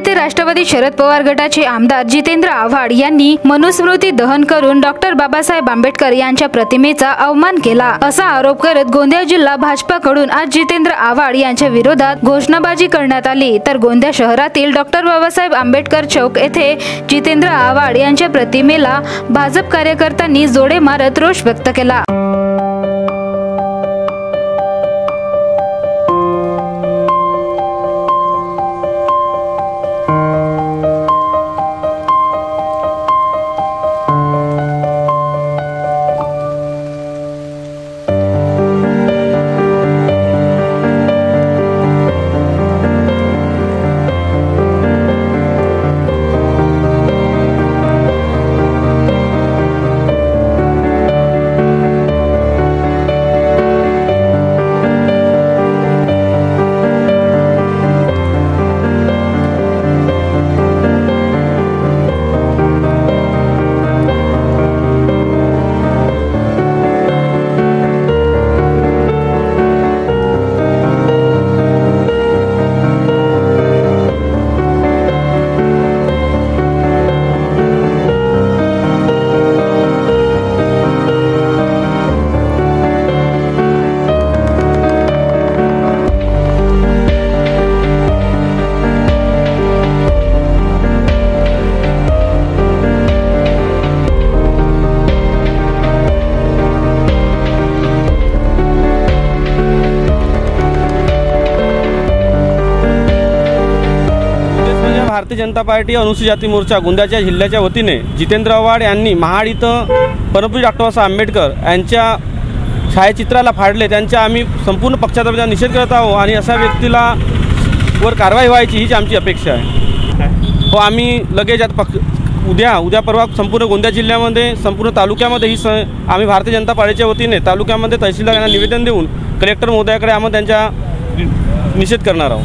येथे राष्ट्रवादी शरद पवार गटाचे आमदार जितेंद्र आव्हाड यांनी मनुस्मृती दहन करून डॉक्टर बाबासाहेब आंबेडकर यांच्या प्रतिमेचा अवमान केला असा आरोप करत गोंदिया जिल्हा भाजपाकडून आज जितेंद्र आव्हाड यांच्या विरोधात घोषणाबाजी करण्यात आली। तर गोंदिया शहरातील डॉक्टर बाबासाहेब आंबेडकर चौक येथे जितेंद्र आव्हाड यांच्या प्रतिमेला भाजप कार्यकर्त्यांनी जोडे मारत रोष व्यक्त केला। भारतीय जनता पार्टी अनुसूचित जाती मोर्चा गोंदियाच्या जिल्ह्याच्या वतीने जितेंद्र आव्हाड यांनी महाड इथं परमपूज्य डॉक्टर बाबासाहेब आंबेडकर यांच्या छायाचित्राला फाडले, त्यांच्या आम्ही संपूर्ण पक्षातर्फे निषेध करत आहोत आणि अशा व्यक्तीला वर कारवाई व्हायची हीच आमची अपेक्षा आहे। हो, आम्ही लगेच आता उद्या परवा संपूर्ण गोंदिया जिल्ह्यामध्ये संपूर्ण तालुक्यामध्ये आम्ही भारतीय जनता पार्टीच्या वतीने तालुक्यामध्ये तहसीलदार यांना निवेदन देऊन कलेक्टर महोदयाकडे आम्ही त्यांचा निषेध करणार आहोत।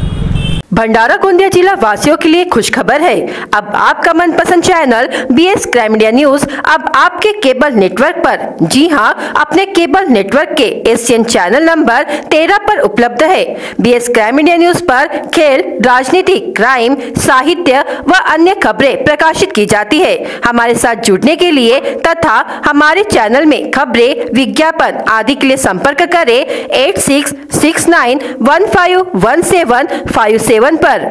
भंडारा गोंदिया जिला वासियों के लिए खुश खबर है। अब आपका मनपसंद channel BS crime media news अब आपके केबल नेटवर्क पर, जी हां, अपने केबल नेटवर्क के एशियन चैनल नंबर 13 पर उपलब्ध है। BS क्राइम मीडिया न्यूज पर खेल, राजनीति, क्राइम, साहित्य व अन्य खबरें प्रकाशित की जाती है। हमारे साथ जुड़ने के लिए तथा हमारे चैनल में खबरें, विज्ञापन आदि के लिए संपर्क करें 8669151757 पर।